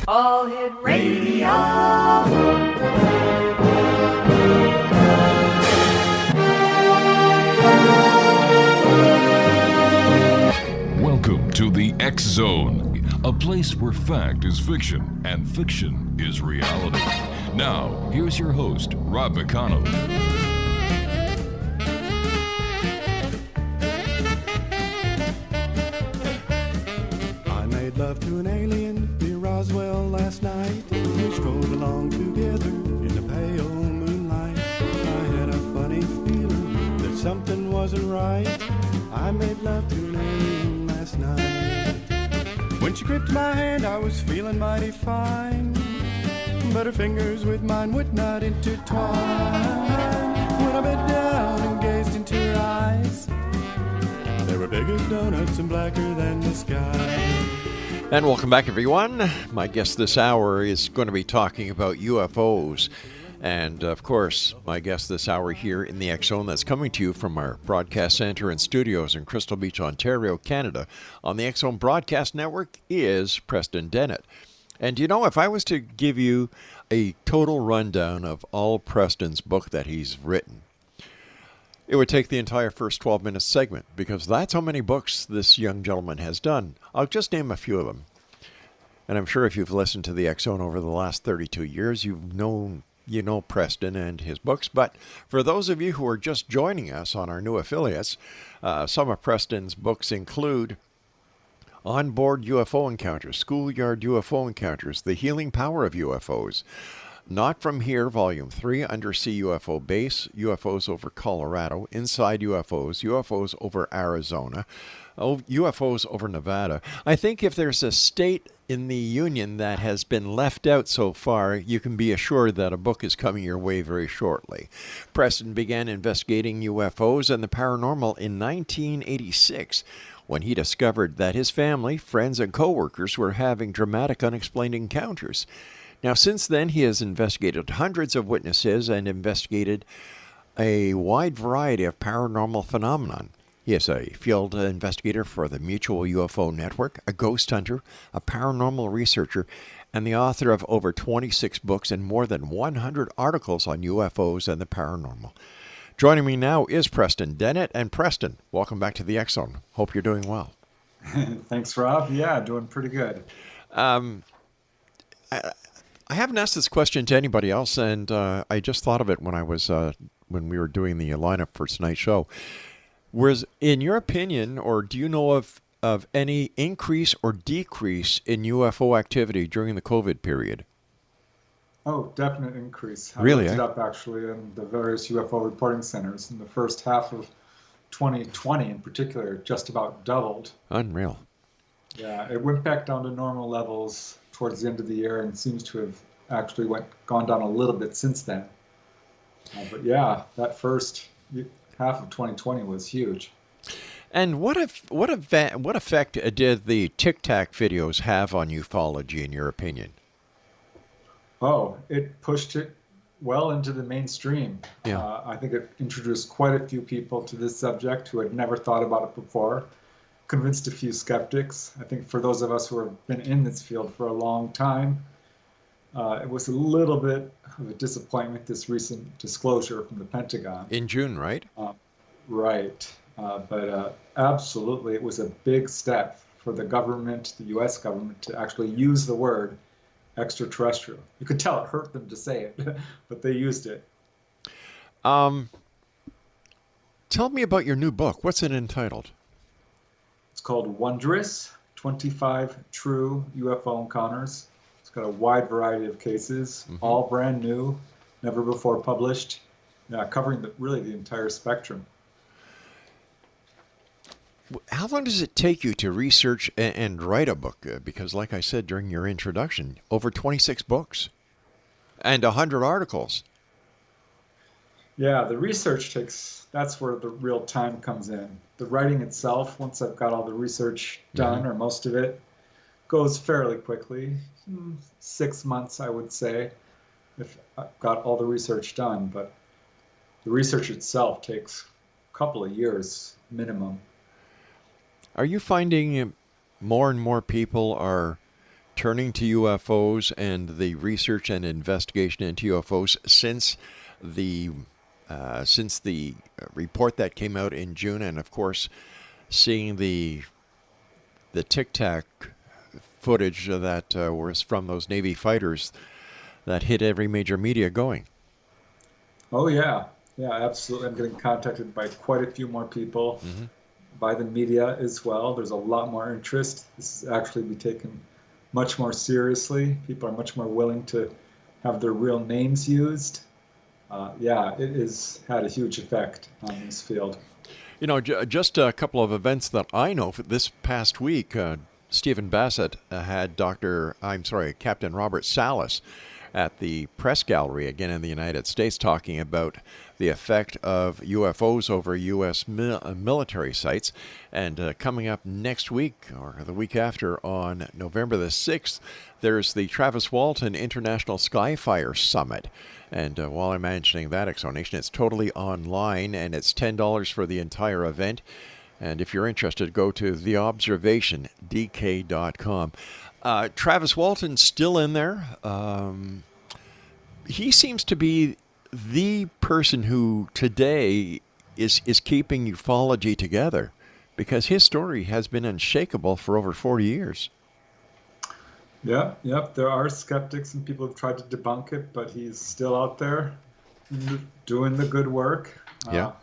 All Hit Radio. Welcome to the X Zone, a place where fact is fiction and fiction is reality. Now, here's your host, Rob McConnell. I made love to an alien near Roswell last night. We strolled along together in the pale moonlight. I had a funny feeling that something wasn't right. I made love to an alien last night. When she gripped my hand, I was feeling mighty fine, but her fingers with mine would not intertwine. When I bent down and gazed into her eyes, they were big as donuts and blacker than the sky. And welcome back, everyone. My guest this hour is going to be talking about UFOs. And, of course, my guest this hour here in the X Zone that's coming to you from our broadcast center and studios in Crystal Beach, Ontario, Canada, on the X Zone Broadcast Network is Preston Dennett. And, you know, if I was to give you a total rundown of all Preston's book that he's written, it would take the entire first 12-minute segment, because that's how many books this young gentleman has done. I'll just name a few of them. And I'm sure if you've listened to the X Zone over the last 32 years, you know Preston and his books. But for those of you who are just joining us on our new affiliates, some of Preston's books include Onboard UFO Encounters, Schoolyard UFO Encounters, The Healing Power of UFOs, Not From Here, Volume 3, Undersea UFO Base, UFOs over Colorado, Inside UFOs, UFOs over Arizona, UFOs over Nevada. I think if there's a state in the Union that has been left out so far, you can be assured that a book is coming your way very shortly. Preston began investigating UFOs and the paranormal in 1986, when he discovered that his family, friends, and co-workers were having dramatic unexplained encounters. Now, since then, he has investigated hundreds of witnesses and investigated a wide variety of paranormal phenomenon. He is a field investigator for the Mutual UFO Network, a ghost hunter, a paranormal researcher, and the author of over 26 books and more than 100 articles on UFOs and the paranormal. Joining me now is Preston Dennett. And Preston, welcome back to the X Zone. Hope you're doing well. Thanks, Rob. Yeah, doing pretty good. I haven't asked this question to anybody else, and I just thought of it when we were doing the lineup for tonight's show. Whereas, in your opinion, or do you know of any increase or decrease in UFO activity during the COVID period? Oh, definite increase. Really? I looked it up, actually, in the various UFO reporting centers. In the first half of 2020, in particular, just about doubled. Unreal. Yeah, it went back down to normal levels towards the end of the year and seems to have actually gone down a little bit since then. But yeah, that first half of 2020 was huge. And what effect did the Tic Tac videos have on ufology, in your opinion? Oh, it pushed it well into the mainstream. Yeah. I think it introduced quite a few people to this subject who had never thought about it before, convinced a few skeptics. I think for those of us who have been in this field for a long time, it was a little bit of a disappointment, this recent disclosure from the Pentagon. In June, right? Right. But absolutely, it was a big step for the government, the U.S. government, to actually use the word extraterrestrial. You could tell it hurt them to say it, but they used it. Tell me about your new book. What's it entitled? It's called Wondrous, 25 True UFO Encounters. It's got a wide variety of cases, all brand new, never before published, covering really the entire spectrum. How long does it take you to research and write a book? Because like I said during your introduction, over 26 books and 100 articles. Yeah, the research that's where the real time comes in. The writing itself, once I've got all the research done, or most of it, goes fairly quickly. 6 months, I would say, if I've got all the research done. But the research itself takes a couple of years minimum. Are you finding more and more people are turning to UFOs and the research and investigation into UFOs since the report that came out in June, and of course, seeing the Tic Tac footage that was from those Navy fighters that hit every major media going. Oh yeah, yeah, absolutely. I'm getting contacted by quite a few more people, by the media as well. There's a lot more interest. This is actually be taken much more seriously. People are much more willing to have their real names used. Yeah, it has had a huge effect on this field. You know, just a couple of events that I know. For this past week, Stephen Bassett had Captain Robert Salas at the press gallery again in the United States, talking about the effect of UFOs over U.S. military sites. And coming up next week, or the week after, on November the 6th, there's the Travis Walton International Skyfire Summit. And while I'm mentioning that, Exonation, it's totally online, and it's $10 for the entire event. And if you're interested, go to theobservationdk.com. Travis Walton's still in there. He seems to be the person who today is keeping ufology together, because his story has been unshakable for over 40 years. Yep. There are skeptics and people have tried to debunk it, but he's still out there doing the good work. Yeah.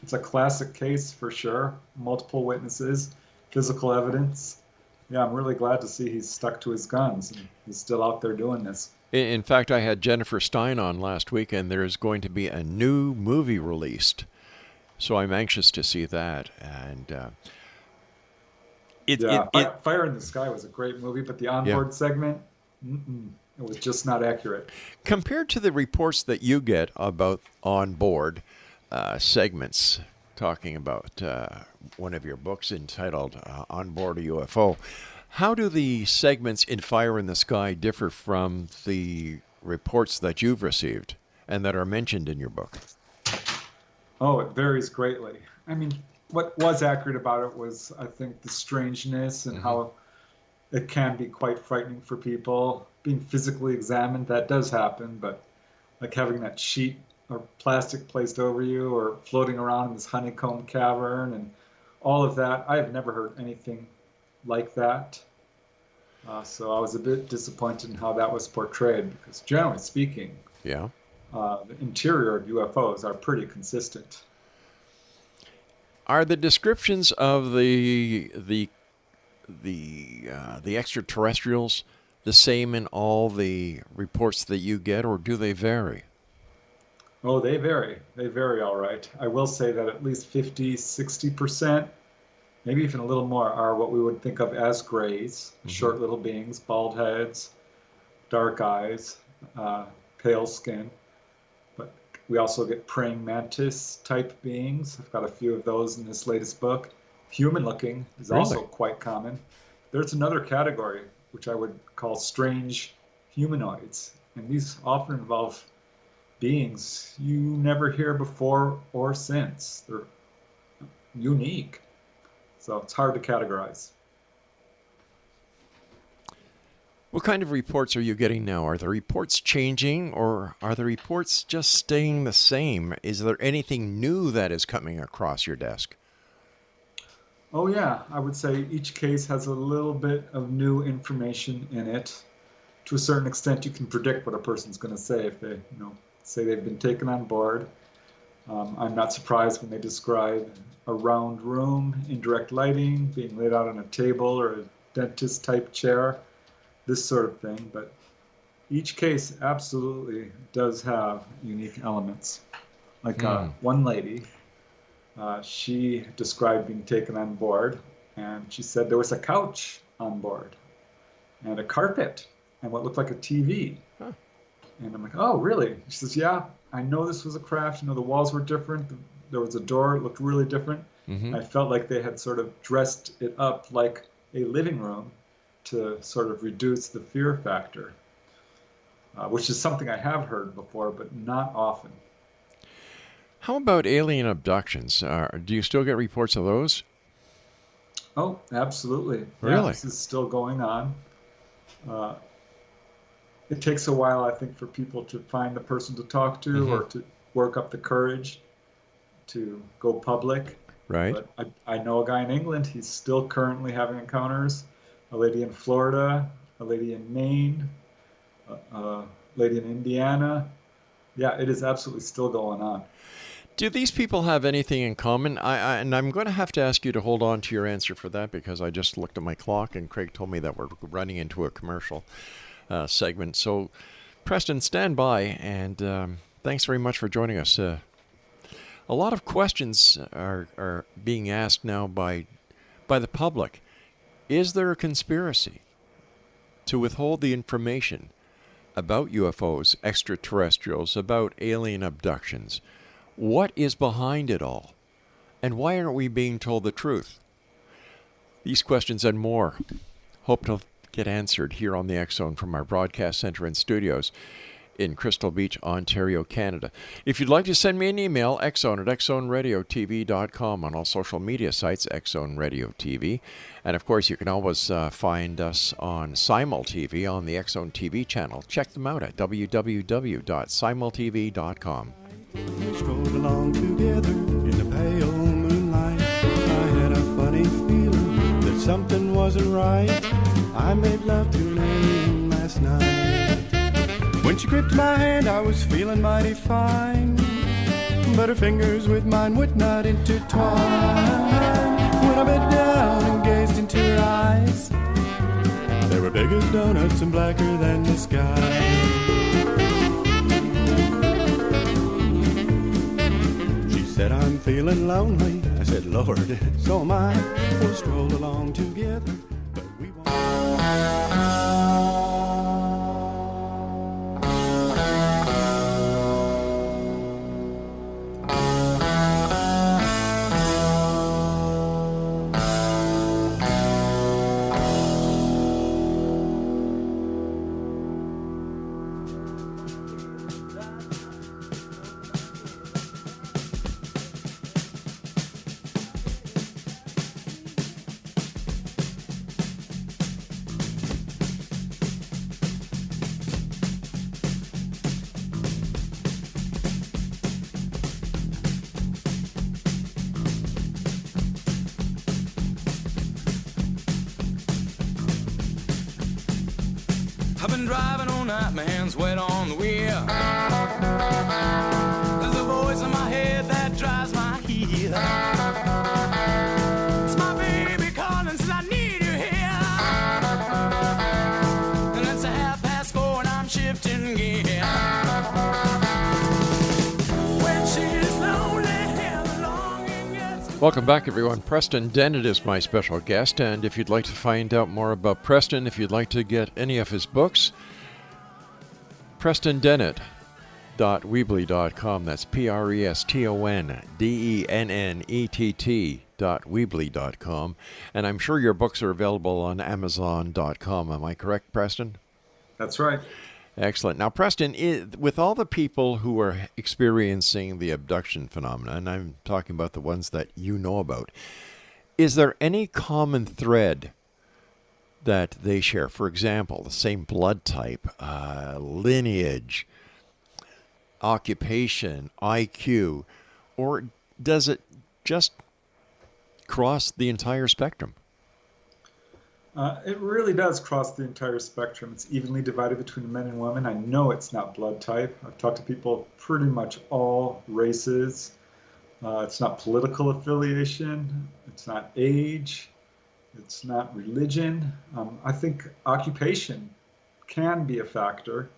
It's a classic case for sure. Multiple witnesses, physical evidence. Yeah, I'm really glad to see he's stuck to his guns and he's still out there doing this. In fact, I had Jennifer Stein on last week, and there's going to be a new movie released. So I'm anxious to see that. And Fire in the Sky was a great movie, but the onboard segment, it was just not accurate. Compared to the reports that you get about onboard segments, talking about one of your books entitled On Board a UFO, how do the segments in Fire in the Sky differ from the reports that you've received and that are mentioned in your book? Oh, it varies greatly. I mean, what was accurate about it was, I think, the strangeness and how it can be quite frightening for people. Being physically examined, that does happen, but like having that sheet or plastic placed over you or floating around in this honeycomb cavern and all of that, I have never heard anything like that. So I was a bit disappointed in how that was portrayed, because generally speaking, the interior of UFOs are pretty consistent. Are the descriptions of the extraterrestrials the same in all the reports that you get, or do they vary? Oh, they vary. They vary all right. I will say that at least 50, 60%, maybe even a little more, are what we would think of as grays, short little beings, bald heads, dark eyes, pale skin. But we also get praying mantis type beings. I've got a few of those in this latest book. Human looking is also quite common. There's another category, which I would call strange humanoids. And these often involve beings you never hear before or since. They're unique. So it's hard to categorize. What kind of reports are you getting now? Are the reports changing, or are the reports just staying the same? Is there anything new that is coming across your desk? Oh yeah, I would say each case has a little bit of new information in it. To a certain extent, you can predict what a person's going to say if they, say they've been taken on board. I'm not surprised when they describe a round room, indirect lighting, being laid out on a table or a dentist-type chair, this sort of thing. But each case absolutely does have unique elements. Like one lady, she described being taken on board, and she said there was a couch on board and a carpet and what looked like a TV. Huh. And I'm like, oh, really? She says, yeah, I know this was a craft. The walls were different. There was a door. It looked really different. I felt like they had sort of dressed it up like a living room to sort of reduce the fear factor, which is something I have heard before, but not often. How about alien abductions? Do you still get reports of those? Oh, absolutely. Really? Yeah, this is still going on. It takes a while, I think, for people to find the person to talk to or to work up the courage to go public. Right. But I know a guy in England, he's still currently having encounters. A lady in Florida, a lady in Maine, a lady in Indiana. Yeah, it is absolutely still going on. Do these people have anything in common? And I'm going to have to ask you to hold on to your answer for that, because I just looked at my clock and Craig told me that we're running into a commercial segment. So, Preston, stand by, and thanks very much for joining us. A lot of questions are being asked now by the public. Is there a conspiracy to withhold the information about UFOs, extraterrestrials, about alien abductions? What is behind it all? And why aren't we being told the truth? These questions and more hope to get answered here on the X Zone from our broadcast center and studios in Crystal Beach, Ontario, Canada. If you'd like to send me an email, xzone@xzoneradiotv.com, on all social media sites, Xzone Radio TV. And of course, you can always find us on Simul TV on the X Zone TV channel. Check them out at www.simultv.com. We strolled along together in the pale moonlight. I had a funny feeling that something wasn't right. I made love to an alien last night. When she gripped my hand, I was feeling mighty fine, but her fingers with mine would not intertwine. When I bent down and gazed into her eyes, they were big as donuts and blacker than the sky. Said I'm feeling lonely. I said, Lord, so am I. We'll stroll along together, but we won't. I've been driving all night, my hands wet on the wheel. There's a voice in my head that drives my heel. It's my baby calling, says I need you here. And it's 4:30 and I'm shifting gear. When she's lonely and the longing gets... Welcome back, everyone. Preston Dennett is my special guest, and if you'd like to find out more about Preston, if you'd like to get any of his books, PrestonDennett.weebly.com. That's PRESTONDENNETT.weebly.com. And I'm sure your books are available on Amazon.com. Am I correct, Preston? That's right. Excellent. Now, Preston, with all the people who are experiencing the abduction phenomena, and I'm talking about the ones that you know about, is there any common thread that they share? For example, the same blood type, lineage, occupation, IQ, or does it just cross the entire spectrum? It really does cross the entire spectrum. It's evenly divided between men and women. I know it's not blood type. I've talked to people pretty much all races. It's not political affiliation. It's not age. It's not religion. I think occupation can be a factor,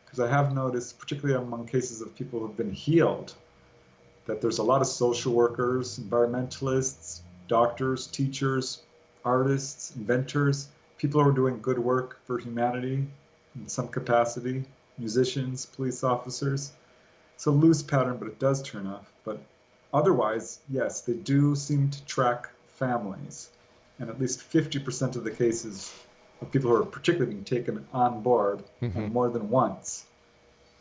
because I have noticed, particularly among cases of people who have been healed, that there's a lot of social workers, environmentalists, doctors, teachers, artists, inventors, people who are doing good work for humanity in some capacity, musicians, police officers. It's a loose pattern, but it does turn up. But otherwise, yes, they do seem to track families. And at least 50% of the cases of people who are particularly being taken on board more than once,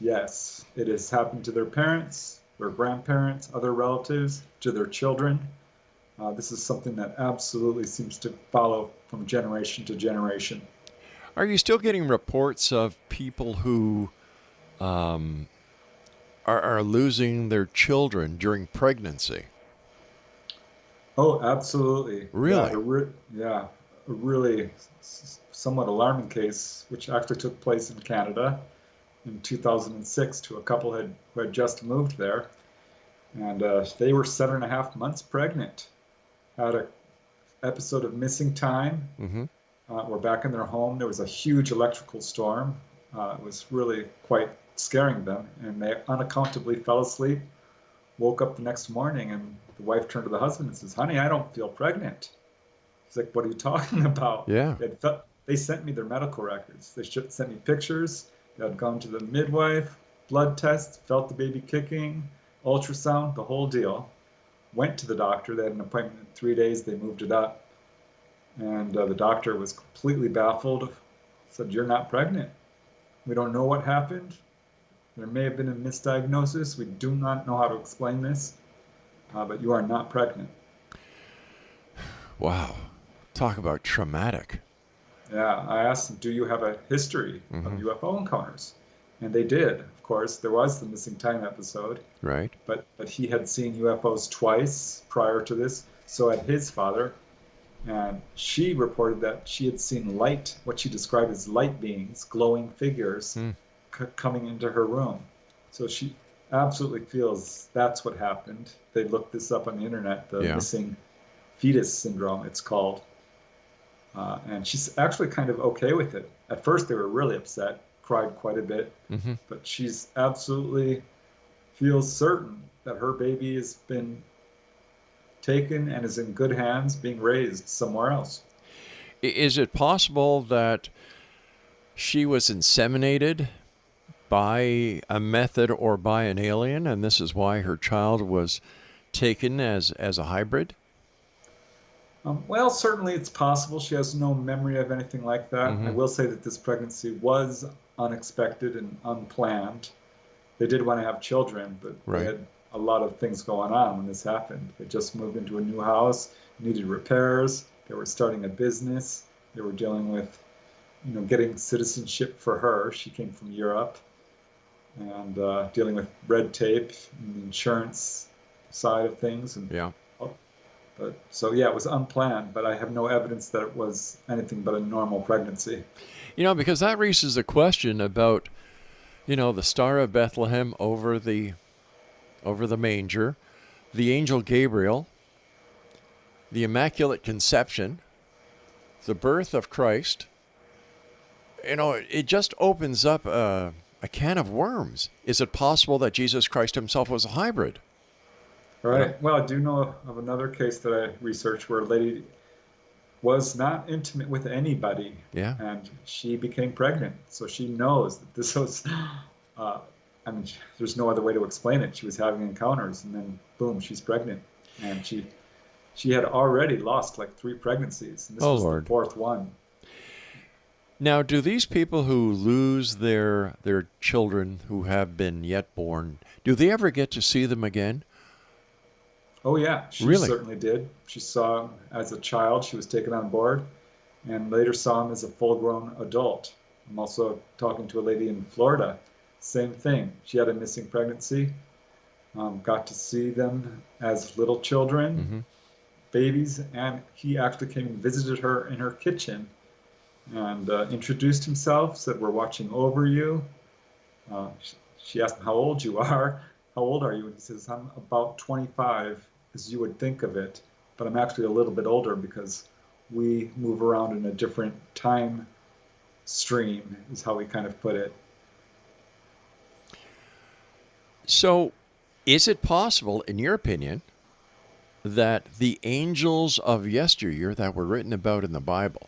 yes, it has happened to their parents, their grandparents, other relatives, to their children. This is something that absolutely seems to follow from generation to generation. Are you still getting reports of people who are losing their children during pregnancy? Oh, absolutely. Really? A really somewhat alarming case, which actually took place in Canada in 2006 to a couple who had just moved there. And they were 7.5 months pregnant. Had an episode of missing time. Mm-hmm. Were back in their home. There was a huge electrical storm. It was really quite scaring them. And they unaccountably fell asleep, woke up the next morning, and the wife turned to the husband and says, "Honey, I don't feel pregnant." He's like, "What are you talking about?" Yeah. They sent me their medical records. They sent me pictures. They had gone to the midwife, blood tests, felt the baby kicking, ultrasound, the whole deal. Went to the doctor. They had an appointment in 3 days. They moved it up. And the doctor was completely baffled. Said, "You're not pregnant. We don't know what happened. There may have been a misdiagnosis. We do not know how to explain this, but you are not pregnant." Wow. Talk about traumatic. Yeah, I asked them, "Do you have a history of UFO encounters?" And they did. Of course, there was the missing time episode, Right. but he had seen UFOs twice prior to this. So had his father. And she reported that she had seen light, what she described as light beings, glowing figures coming into her room. So she absolutely feels that's what happened. They looked this up on the internet, the missing fetus syndrome, it's called. And she's actually kind of okay with it. At first, they were really upset, cried quite a bit, but she's absolutely feels certain that her baby has been taken and is in good hands, being raised somewhere else. Is it possible that she was inseminated by a method or by an alien, and this is why her child was taken as a hybrid? Well, certainly it's possible. She has no memory of anything like that. I will say that this pregnancy was unexpected and unplanned. They did want to have children, but they had a lot of things going on when this happened. They just moved into a new house, needed repairs. They were starting a business. They were dealing with, getting citizenship for her. She came from Europe, and dealing with red tape and the insurance side of things. And it was unplanned, but I have no evidence that it was anything but a normal pregnancy. Because that raises the question about, the Star of Bethlehem over the manger, the angel Gabriel, the Immaculate Conception, the birth of Christ. It just opens up a can of worms. Is it possible that Jesus Christ himself was a hybrid? Right. Well, I do know of another case that I researched where a lady was not intimate with anybody, and she became pregnant. So she knows that this was... there's no other way to explain it. She was having encounters, and then boom, she's pregnant, and she had already lost like 3 pregnancies, and this was the 4th one. Now, do these people who lose their children who have been yet born, do they ever get to see them again? Oh yeah, she certainly did. She saw him as a child. She was taken on board, and later saw him as a full-grown adult. I'm also talking to a lady in Florida. Same thing. She had a missing pregnancy, got to see them as little children, babies, and he actually came and visited her in her kitchen and introduced himself, said, "We're watching over you." She asked him how old you are. "How old are you?" And he says, "I'm about 25, as you would think of it, but I'm actually a little bit older because we move around in a different time stream," is how we kind of put it. So, is it possible, in your opinion, that the angels of yesteryear that were written about in the Bible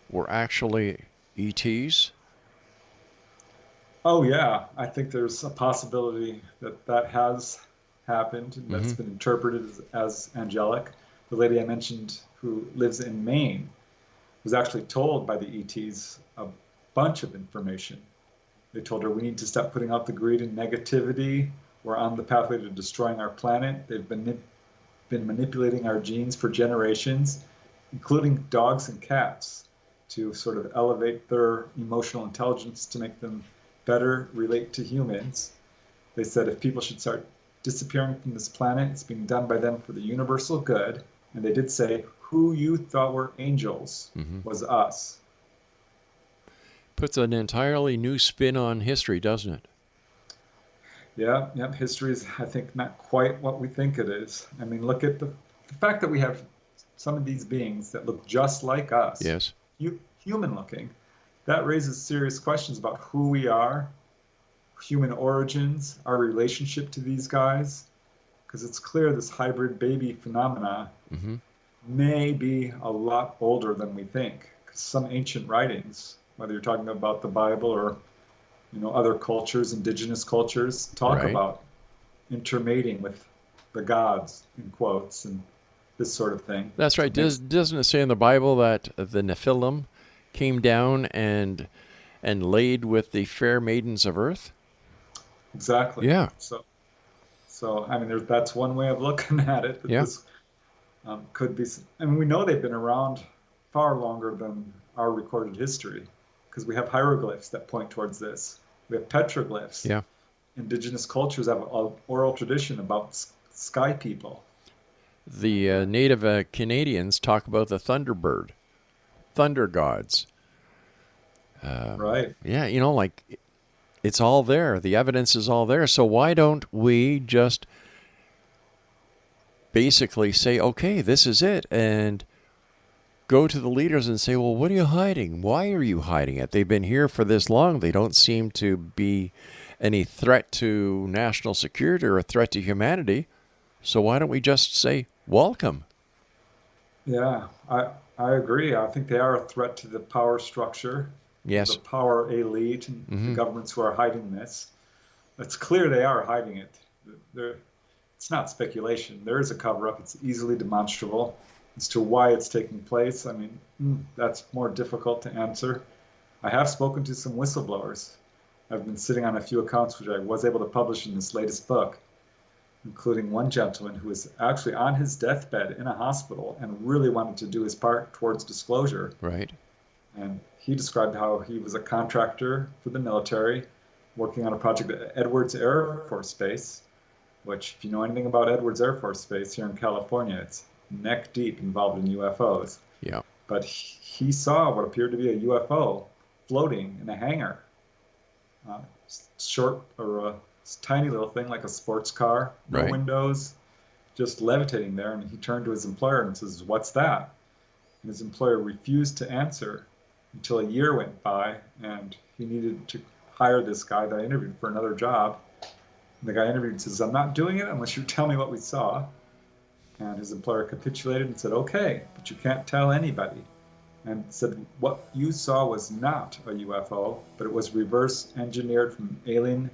were actually ETs? Oh, yeah. I think there's a possibility that has happened, and that's been interpreted as angelic. The lady I mentioned who lives in Maine was actually told by the ETs a bunch of information. They told her, "We need to stop putting out the greed and negativity. We're on the pathway to destroying our planet. They've been manipulating our genes for generations, including dogs and cats. to sort of elevate their emotional intelligence to make them better relate to humans. They said if people should start disappearing from this planet, it's being done by them for the universal good. And they did say, who you thought were angels was us. Puts an entirely new spin on history, doesn't it? Yeah, yep. History is, I think, not quite what we think it is. I mean, look at the fact that we have some of these beings that look just like us. Yes. Human looking. That raises serious questions about who we are, human origins, our relationship to these guys. Because it's clear this hybrid baby phenomena may be a lot older than we think. Because some ancient writings, whether you're talking about the Bible or other cultures, indigenous cultures, talk about intermating with the gods, in quotes, and this sort of thing. That's right. Doesn't it say in the Bible that the Nephilim came down and laid with the fair maidens of earth? Exactly. Yeah. So I mean, that's one way of looking at it. But this could be. I mean, we know they've been around far longer than our recorded history, because we have hieroglyphs that point towards this. We have petroglyphs. Yeah. Indigenous cultures have an oral tradition about sky people. The native Canadians talk about the thunderbird, thunder gods. Right. Yeah, like it's all there. The evidence is all there. So why don't we just basically say, okay, this is it, and go to the leaders and say, well, what are you hiding? Why are you hiding it? They've been here for this long. They don't seem to be any threat to national security or a threat to humanity. So why don't we just say, welcome? Yeah, I agree. I think they are a threat to the power structure, yes, the power elite, and the governments who are hiding this. It's clear they are hiding it. It's not speculation. There is a cover-up. It's easily demonstrable. As to why it's taking place, I mean, that's more difficult to answer. I have spoken to some whistleblowers. I've been sitting on a few accounts which I was able to publish in this latest book, including one gentleman who was actually on his deathbed in a hospital and really wanted to do his part towards disclosure. Right. And he described how he was a contractor for the military working on a project at Edwards Air Force Base, which, if you know anything about Edwards Air Force Base here in California, it's neck deep involved in UFOs. Yeah. But he saw what appeared to be a UFO floating in a hangar. Short or a tiny little thing like a sports car, no windows, just levitating there. And he turned to his employer and says, "What's that?" And his employer refused to answer until a year went by, and he needed to hire this guy that I interviewed for another job. And the guy interviewed says, "I'm not doing it unless you tell me what we saw." And his employer capitulated and said, "Okay, but you can't tell anybody." And said, "What you saw was not a UFO, but it was reverse engineered from alien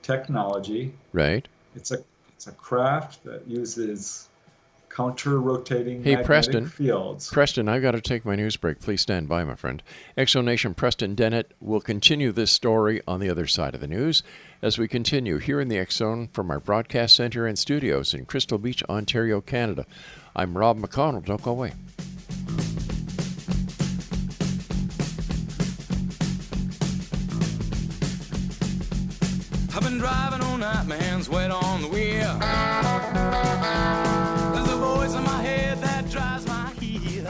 technology. Right. It's a craft that uses counter-rotating magnetic fields." Preston, I've got to take my news break. Please stand by, my friend. Exonation Preston Dennett will continue this story on the other side of the news as we continue here in the X Zone from our broadcast center and studios in Crystal Beach, Ontario, Canada. I'm Rob McConnell. Don't go away. I've been driving all night, my hands wet on the wheel. There's a voice in my head that drives my heel.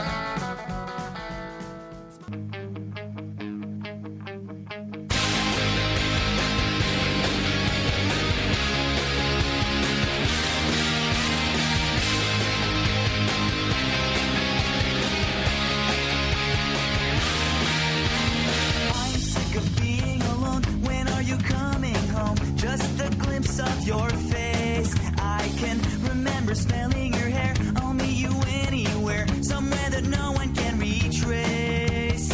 I'm sick of being alone. When are you coming home? Just a glimpse of your face. I can remember smelling your hair. I'll meet you anywhere, somewhere that no one can retrace,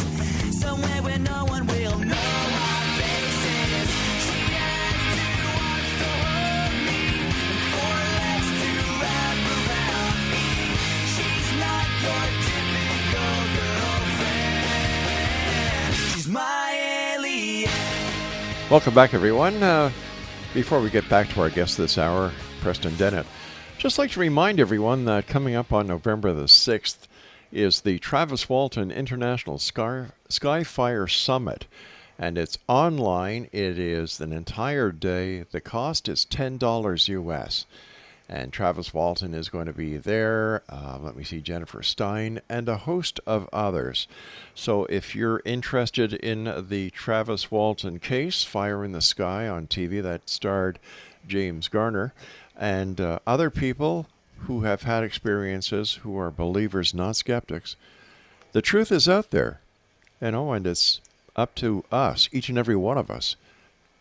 somewhere where no one will know our faces. She has two arms to hold me, and four legs to wrap around me. She's not your typical girlfriend. She's my alien. Welcome back, everyone. Before we get back to our guest this hour, Preston Dennett, just like to remind everyone that coming up on November the 6th is the Travis Walton International Skyfire Summit. And it's online. It is an entire day. The cost is $10 US. And Travis Walton is going to be there. Let me see, Jennifer Stein, and a host of others. So if you're interested in the Travis Walton case, Fire in the Sky on TV, that starred James Garner, and other people who have had experiences, who are believers, not skeptics, the truth is out there. And it's up to us, each and every one of us,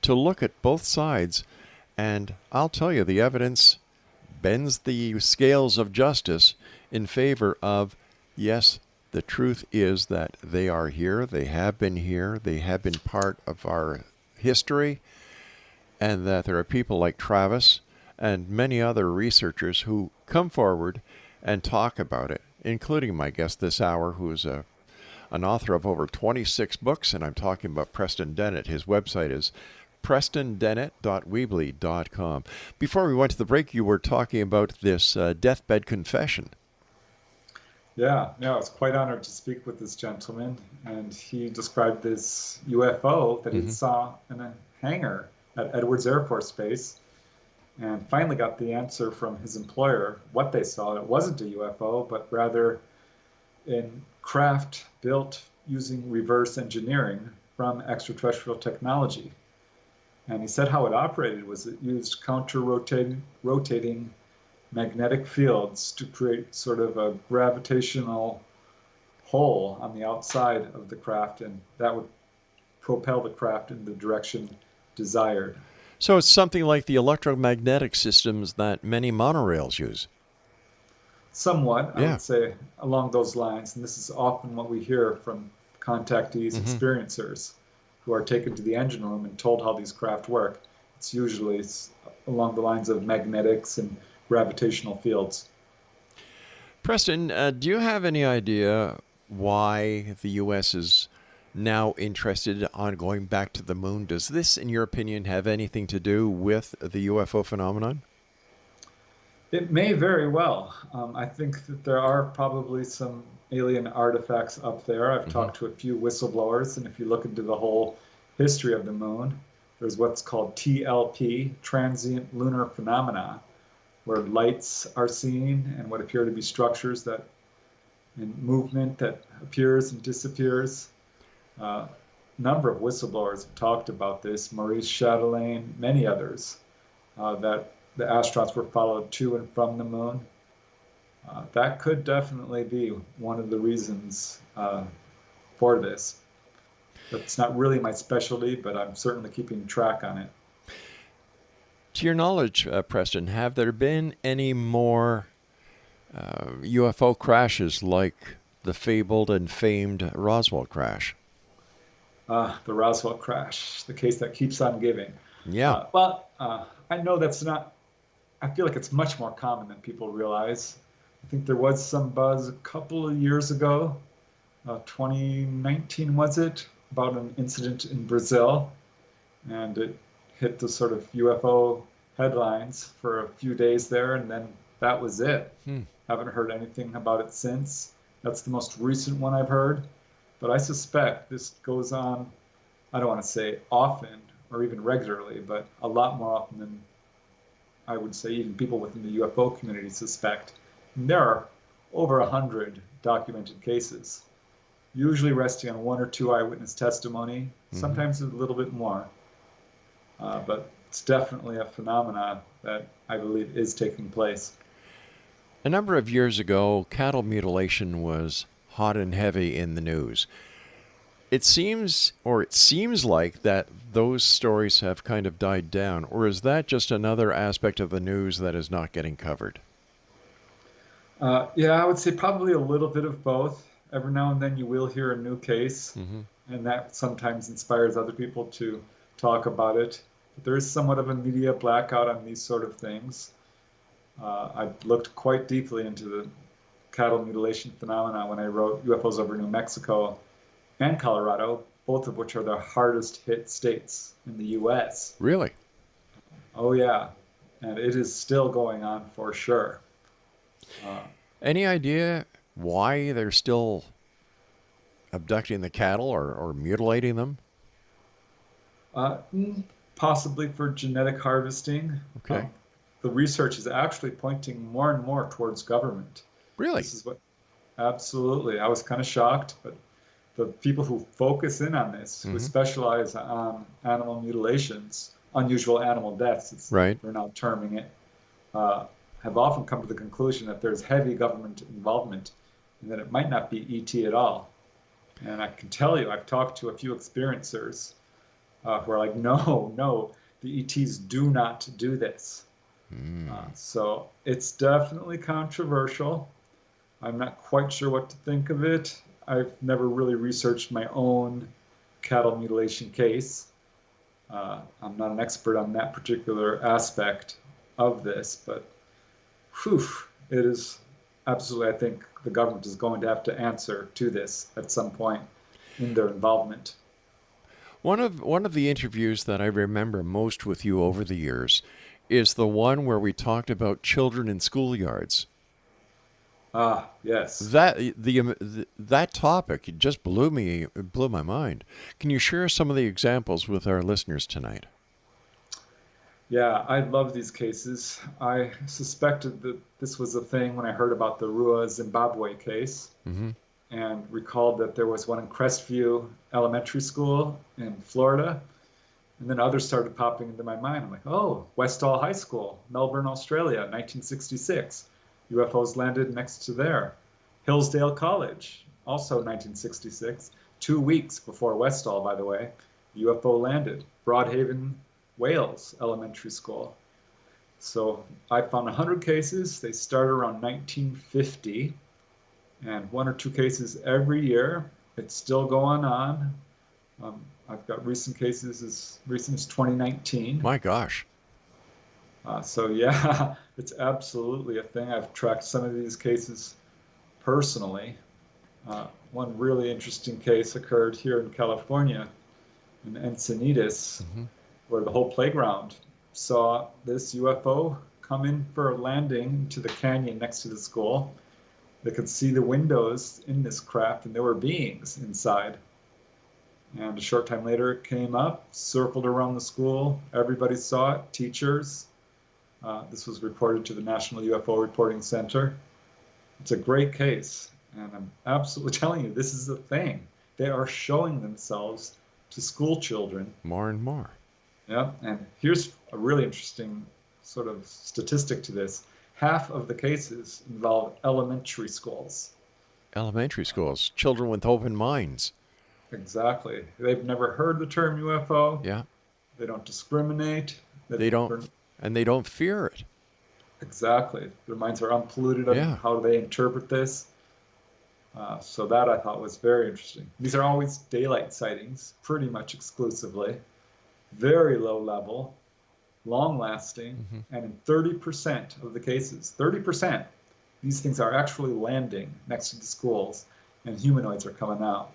to look at both sides. And I'll tell you, the evidence bends the scales of justice in favor of, yes, the truth is that they are here, they have been part of our history, and that there are people like Travis and many other researchers who come forward and talk about it, including my guest this hour, who is an author of over 26 books, and I'm talking about Preston Dennett. His website is PrestonDennett.weebly.com. Before we went to the break, you were talking about this deathbed confession. Yeah, I was quite honored to speak with this gentleman, and he described this UFO that he saw in a hangar at Edwards Air Force Base, and finally got the answer from his employer what they saw. It wasn't a UFO, but rather a craft built using reverse engineering from extraterrestrial technology. And he said how it operated was it used rotating magnetic fields to create sort of a gravitational hole on the outside of the craft, and that would propel the craft in the direction desired. So it's something like the electromagnetic systems that many monorails use. Somewhat, I would say, along those lines. And this is often what we hear from contactees, experiencers, who are taken to the engine room and told how these craft work. It's usually along the lines of magnetics and gravitational fields. Preston, do you have any idea why the U.S. is now interested on going back to the moon? Does this, in your opinion, have anything to do with the UFO phenomenon? It may very well. I think that there are probably some alien artifacts up there. I've talked to a few whistleblowers, and if you look into the whole history of the moon, there's what's called TLP, transient lunar phenomena, where lights are seen and what appear to be structures that in movement that appears and disappears. A number of whistleblowers have talked about this, Maurice Chatelain, many others, that the astronauts were followed to and from the moon. That could definitely be one of the reasons for this. That's not really my specialty, but I'm certainly keeping track on it. To your knowledge, Preston, have there been any more UFO crashes like the fabled and famed Roswell crash? The Roswell crash, the case that keeps on giving. Yeah. I know that's not, I feel like it's much more common than people realize. I think there was some buzz a couple of years ago, 2019 was it, about an incident in Brazil, and it hit the sort of UFO headlines for a few days there, and then that was it. Haven't heard anything about it since. That's the most recent one I've heard, but I suspect this goes on, I don't want to say often or even regularly, but a lot more often than I would say even people within the UFO community suspect. And there are over 100 documented cases, usually resting on one or two eyewitness testimony, sometimes a little bit more. But it's definitely a phenomenon that I believe is taking place. A number of years ago, cattle mutilation was hot and heavy in the news. It seems like that those stories have kind of died down, or is that just another aspect of the news that is not getting covered? Yeah, I would say probably a little bit of both. Every now and then you will hear a new case, and that sometimes inspires other people to talk about it. But there is somewhat of a media blackout on these sort of things. I've looked quite deeply into the cattle mutilation phenomena when I wrote UFOs over New Mexico and Colorado, both of which are the hardest hit states in the U.S. Really? Oh, yeah. And it is still going on for sure. Any idea why they're still abducting the cattle or mutilating them? Possibly for genetic harvesting. Okay. The research is actually pointing more and more towards government. Really? This is what, absolutely. I was kind of shocked, but the people who focus in on this, who specialize on animal mutilations, unusual animal deaths, Right. we're now terming it, have often come to the conclusion that there's heavy government involvement and that it might not be ET at all. And I can tell you, I've talked to a few experiencers who are like, no, the ETs do not do this. So it's definitely controversial. I'm not quite sure what to think of it. I've never really researched my own cattle mutilation case. I'm not an expert on that particular aspect of this, but it is absolutely, I think the government is going to have to answer to this at some point in their involvement. One of the interviews that I remember most with you over the years is the one where we talked about children in schoolyards. Yes. That topic, it just blew my mind. Can you share some of the examples with our listeners tonight? Yeah, I love these cases. I suspected that this was a thing when I heard about the Rua, Zimbabwe case, and recalled that there was one in Crestview Elementary School in Florida, and then others started popping into my mind. I'm like, oh, Westall High School, Melbourne, Australia, 1966. UFOs landed next to there. Hillsdale College, also 1966. 2 weeks before Westall, by the way, UFO landed. Broadhaven, Wales Elementary School. So I found 100 cases. They start around 1950, and 1 or 2 cases every year. It's still going on. I've got recent cases as recent as 2019. My gosh. So yeah, it's absolutely a thing. I've tracked some of these cases personally. One really interesting case occurred here in California, in Encinitas, where the whole playground saw this UFO come in for a landing into the canyon next to the school. They could see the windows in this craft, and there were beings inside. And a short time later, it came up, circled around the school. Everybody saw it, teachers. This was reported to the National UFO Reporting Center. It's a great case, and I'm absolutely telling you, this is a thing. They are showing themselves to school children. More and more. Yeah, and here's a really interesting sort of statistic to this. Half of the cases involve elementary schools. Elementary schools, children with open minds. Exactly. They've never heard the term UFO. Yeah. They don't discriminate. They don't fear it. Exactly. Their minds are unpolluted on how they interpret this. So that I thought was very interesting. These are always daylight sightings, pretty much exclusively. Very low level, long lasting, and in 30% of the cases, 30%, these things are actually landing next to the schools, and humanoids are coming out.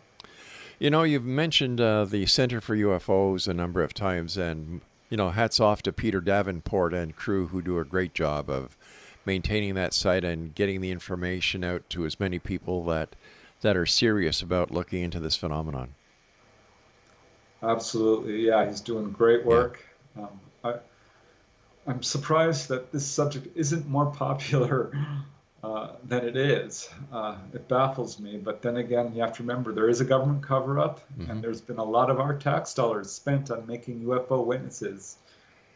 You know, you've mentioned the Center for UFOs a number of times, and, you know, hats off to Peter Davenport and crew who do a great job of maintaining that site and getting the information out to as many people that are serious about looking into this phenomenon. Absolutely, yeah, he's doing great work. Yeah. I'm surprised that this subject isn't more popular than it is. It baffles me, but then again, you have to remember there is a government cover-up, and there's been a lot of our tax dollars spent on making UFO witnesses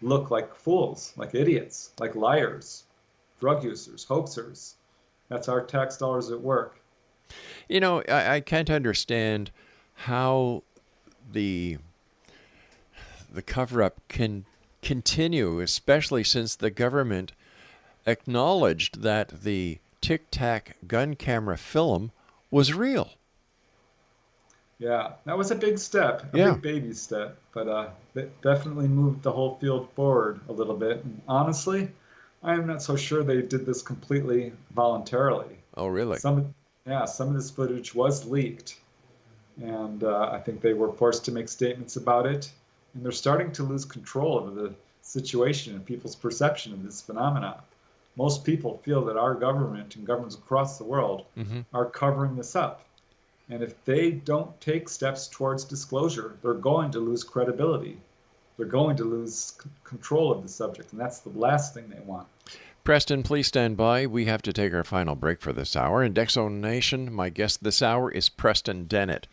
look like fools, like idiots, like liars, drug users, hoaxers. That's our tax dollars at work. You know, I can't understand how the cover-up can continue, especially since the government acknowledged that the Tic Tac gun camera film was real. Yeah, that was a big step, a big baby step, but it definitely moved the whole field forward a little bit. And honestly, I'm not so sure they did this completely voluntarily. Oh, really? Some of this footage was leaked, and I think they were forced to make statements about it, and they're starting to lose control over the situation and people's perception of this phenomenon. most people feel that our government and governments across the world are covering this up. And if they don't take steps towards disclosure, they're going to lose credibility. They're going to lose control of the subject, and that's the last thing they want. Preston, please stand by. We have to take our final break for this hour. In X Zone Nation, my guest this hour is Preston Dennett.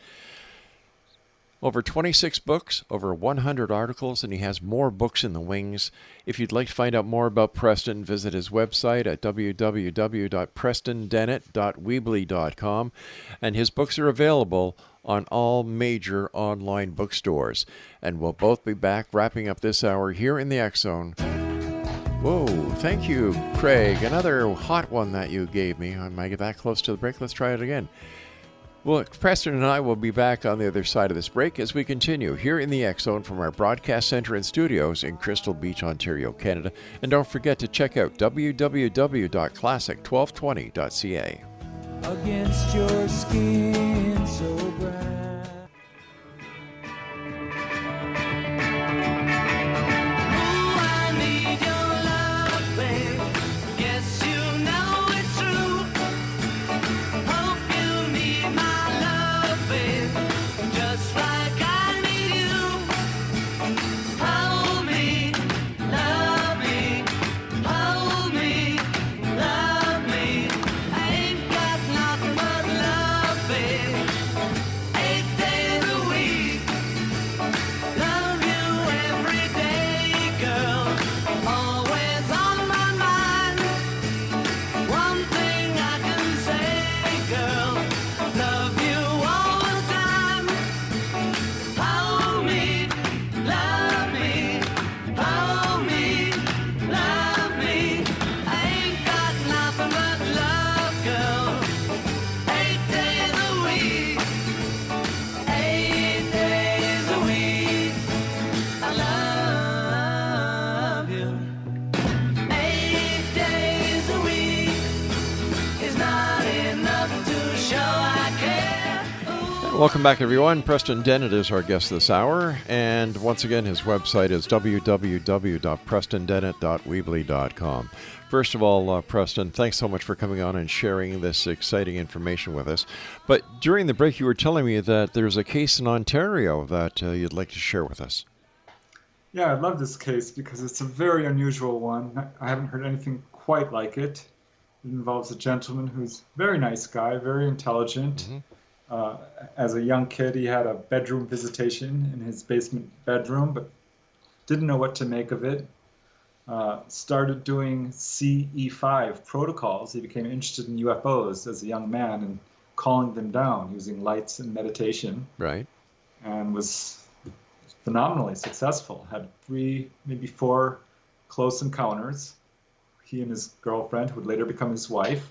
Over 26 books, over 100 articles, and he has more books in the wings. If you'd like to find out more about Preston, visit his website at www.prestondennett.weebly.com, and his books are available on all major online bookstores. And we'll both be back wrapping up this hour here in the X Zone. Whoa, thank you, Craig. Another hot one that you gave me. I might get that close to the break. Let's try it again. Well, Preston and I will be back on the other side of this break as we continue here in the X Zone from our broadcast center and studios in Crystal Beach, Ontario, Canada. And don't forget to check out www.classic1220.ca. Against your skin so bright. Welcome back, everyone. Preston Dennett is our guest this hour, and once again, his website is www.prestondennett.weebly.com. First of all, Preston, thanks so much for coming on and sharing this exciting information with us. But during the break, you were telling me that there's a case in Ontario that you'd like to share with us. Yeah, I love this case because it's a very unusual one. I haven't heard anything quite like it. It involves a gentleman who's a very nice guy, very intelligent. As a young kid, he had a bedroom visitation in his basement bedroom, but didn't know what to make of it. Started doing CE5 protocols. He became interested in UFOs as a young man and calling them down using lights and meditation. Right. And was phenomenally successful. Had 3, maybe 4 close encounters. He and his girlfriend, who would later become his wife.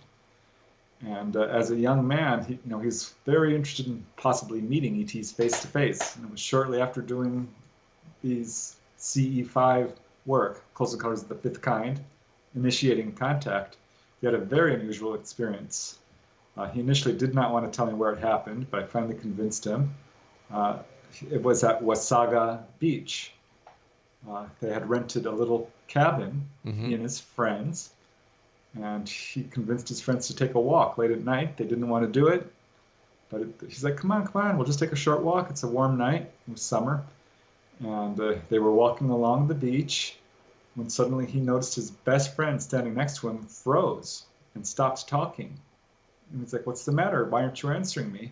And as a young man, he was very interested in possibly meeting ETs face to face. And it was shortly after doing these CE5 work, Close Encounters of the Fifth Kind, initiating contact. He had a very unusual experience. He initially did not want to tell me where it happened, but I finally convinced him. It was at Wasaga Beach. They had rented a little cabin, he and his friends. And he convinced his friends to take a walk late at night. They didn't want to do it. But he's like, come on, we'll just take a short walk. It's a warm night. It was summer. And they were walking along the beach when suddenly he noticed his best friend standing next to him froze and stopped talking. And he's like, what's the matter? Why aren't you answering me?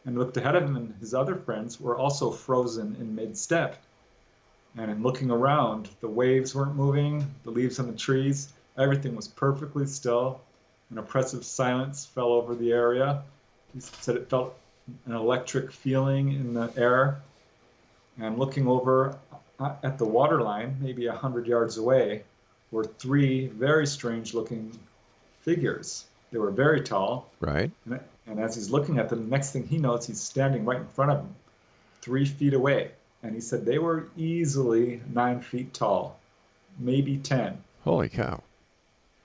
And looked ahead of him, and his other friends were also frozen in mid-step. And in looking around, the waves weren't moving, the leaves on the trees. Everything was perfectly still. An oppressive silence fell over the area. He said it felt an electric feeling in the air. And looking over at the waterline, maybe 100 yards away, were 3 very strange-looking figures. They were very tall. Right. And as he's looking at them, the next thing he knows, he's standing right in front of him, 3 feet away. And he said they were easily 9 feet tall, maybe 10. Holy cow.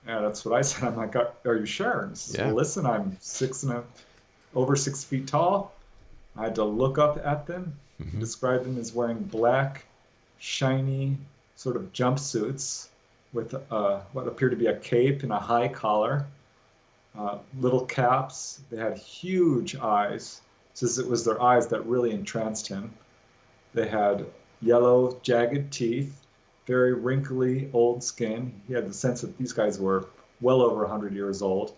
Yeah, that's what I said. I'm like, are you sure? And he says, well, listen, I'm over 6 feet tall. I had to look up at them. Describe them as wearing black, shiny sort of jumpsuits with what appeared to be a cape and a high collar, little caps. They had huge eyes. Says it was their eyes that really entranced him. They had yellow, jagged teeth, very wrinkly, old skin. He had the sense that these guys were well over 100 years old.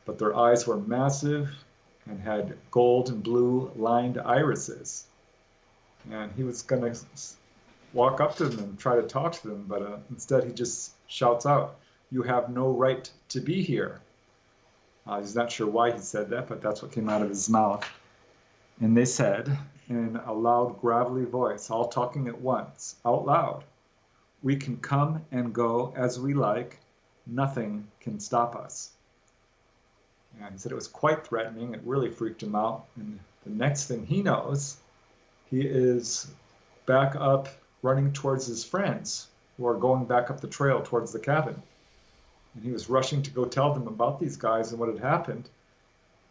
But their eyes were massive and had gold and blue lined irises. And he was going to walk up to them and try to talk to them, but instead he just shouts out, "You have no right to be here." He's not sure why he said that, but that's what came out of his mouth. And they said, in a loud, gravelly voice, all talking at once, out loud, "We can come and go as we like. Nothing can stop us." And he said it was quite threatening. It really freaked him out. And the next thing he knows, he is back up running towards his friends who are going back up the trail towards the cabin. And he was rushing to go tell them about these guys and what had happened.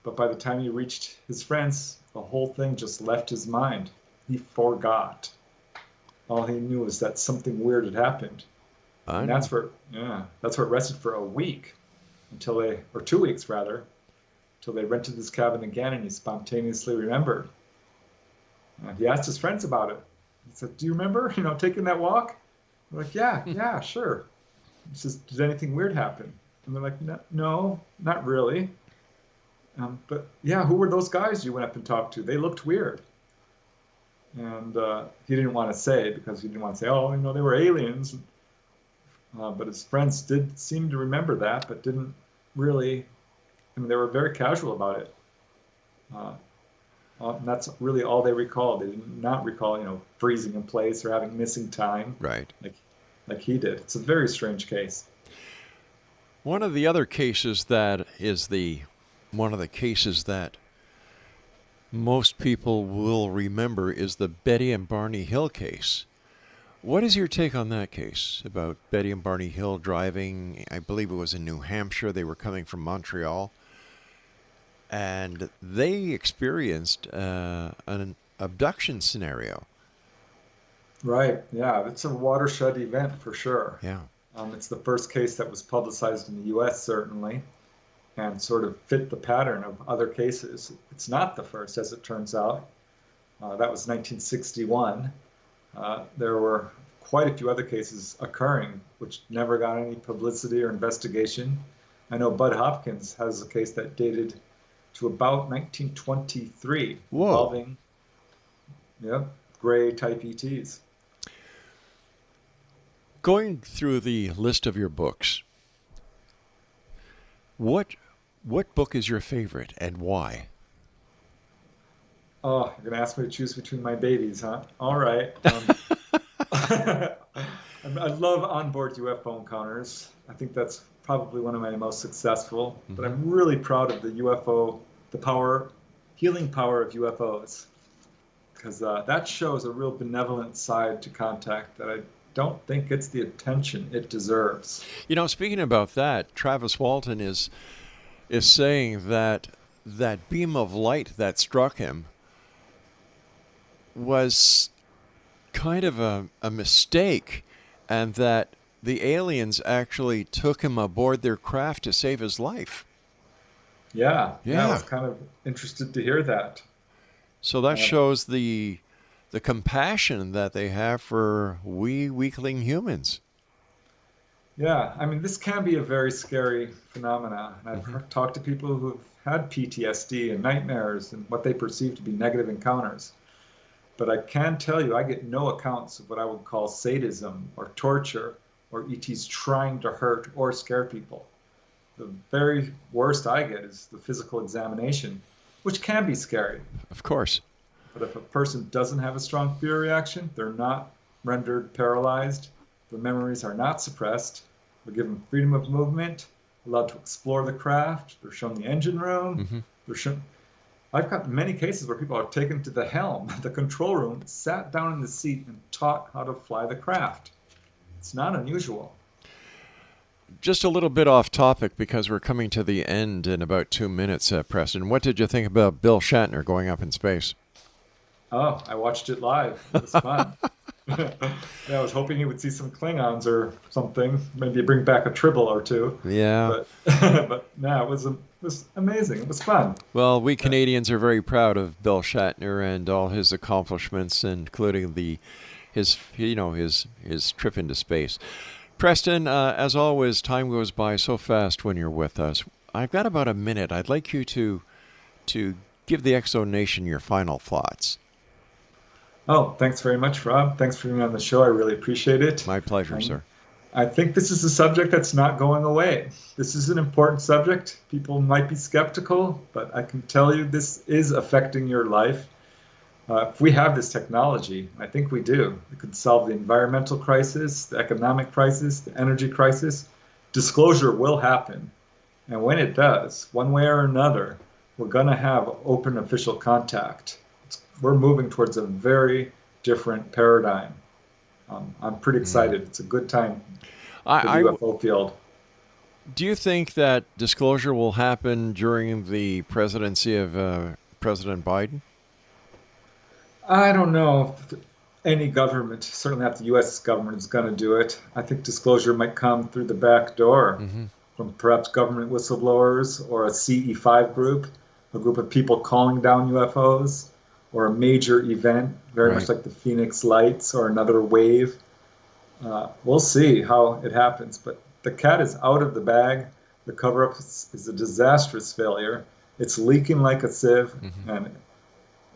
But by the time he reached his friends, the whole thing just left his mind. He forgot. All he knew was that something weird had happened. And that's where it rested for a week, or 2 weeks rather, until they rented this cabin again, and he spontaneously remembered. And he asked his friends about it. He said, "Do you remember, taking that walk?" They're like, yeah, sure. He says, "Did anything weird happen?" And they're like, "No, not really. But yeah, who were those guys you went up and talked to? They looked weird." And he didn't want to say, because he didn't want to say, "Oh, they were aliens." But his friends did seem to remember that, but didn't really. They were very casual about it. And that's really all they recalled. They did not recall, freezing in place or having missing time. Right. Like he did. It's a very strange case. One of the other cases that one of the cases that most people will remember is the Betty and Barney Hill case. What is your take on that case about Betty and Barney Hill driving? I believe it was in New Hampshire. They were coming from Montreal. And they experienced an abduction scenario. Right. Yeah, it's a watershed event for sure. Yeah. It's the first case that was publicized in the U.S., certainly, and sort of fit the pattern of other cases. It's not the first, as it turns out. That was 1961. There were quite a few other cases occurring, which never got any publicity or investigation. I know Bud Hopkins has a case that dated to about 1923, involving gray type ETs. Going through the list of your books, what book is your favorite and why? Oh, you're going to ask me to choose between my babies, huh? All right. I love onboard UFO encounters. I think that's probably one of my most successful. Mm-hmm. But I'm really proud of the healing power of UFOs. Because that shows a real benevolent side to contact that I don't think gets the attention it deserves. Speaking about that, Travis Walton is saying that beam of light that struck him was kind of a mistake, and that the aliens actually took him aboard their craft to save his life. Yeah. I was kind of interested to hear that. So that shows the compassion that they have for weakling humans. Yeah, this can be a very scary phenomenon. I've talked to people who've had PTSD and nightmares and what they perceive to be negative encounters. But I can tell you, I get no accounts of what I would call sadism or torture or ETs trying to hurt or scare people. The very worst I get is the physical examination, which can be scary. Of course. But if a person doesn't have a strong fear reaction, they're not rendered paralyzed, their memories are not suppressed, they're given freedom of movement, allowed to explore the craft, they're shown the engine room, I've got many cases where people are taken to the helm, the control room, sat down in the seat, and taught how to fly the craft. It's not unusual. Just a little bit off topic, because we're coming to the end in about 2 minutes, Preston. What did you think about Bill Shatner going up in space? Oh, I watched it live. It was fun. Yeah, I was hoping he would see some Klingons or something. Maybe bring back a Tribble or two. Yeah. But but no, it was amazing. It was fun. Well, we Canadians are very proud of Bill Shatner and all his accomplishments, including his trip into space. Preston, as always, time goes by so fast when you're with us. I've got about a minute. I'd like you to give the Exo Nation your final thoughts. Oh, thanks very much, Rob. Thanks for being on the show. I really appreciate it. My pleasure, sir. I think this is a subject that's not going away. This is an important subject. People might be skeptical, but I can tell you this is affecting your life. If we have this technology, I think we do. It could solve the environmental crisis, the economic crisis, the energy crisis. Disclosure will happen. And when it does, one way or another, we're going to have open official contact. We're moving towards a very different paradigm. I'm pretty excited. It's a good time for the UFO field. Do you think that disclosure will happen during the presidency of President Biden? I don't know if any government, certainly not the U.S. government, is going to do it. I think disclosure might come through the back door from perhaps government whistleblowers or a CE5 group, a group of people calling down UFOs, or a major event, very much like the Phoenix Lights or another wave. We'll see how it happens. But the cat is out of the bag. The cover-up is a disastrous failure. It's leaking like a sieve, and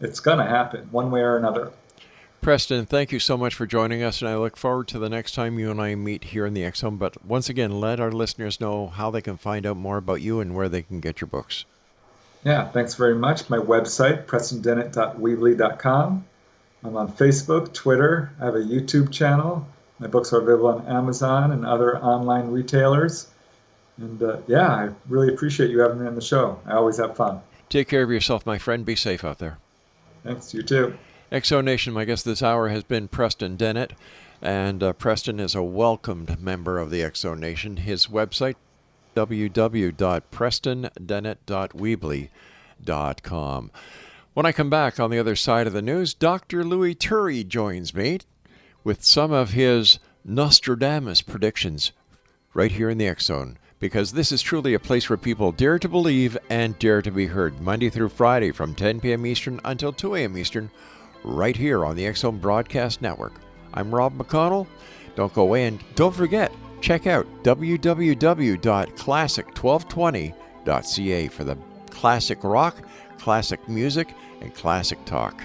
it's going to happen one way or another. Preston, thank you so much for joining us, and I look forward to the next time you and I meet here in the X-Zone. But once again, let our listeners know how they can find out more about you and where they can get your books. Yeah, thanks very much. My website, PrestonDennett.weebly.com. I'm on Facebook, Twitter. I have a YouTube channel. My books are available on Amazon and other online retailers. And I really appreciate you having me on the show. I always have fun. Take care of yourself, my friend. Be safe out there. Thanks, you too. Exo Nation, my guest this hour has been Preston Dennett. And Preston is a welcomed member of the Exo Nation. His website, www.prestondennett.weebly.com. When I come back on the other side of the news, Dr. Louis Turry joins me with some of his Nostradamus predictions right here in the X-Zone, because this is truly a place where people dare to believe and dare to be heard, Monday through Friday from 10 p.m. Eastern until 2 a.m. Eastern, right here on the X-Zone Broadcast Network. I'm Rob McConnell. Don't go away, and don't forget, check out www.classic1220.ca for the classic rock, classic music, and classic talk.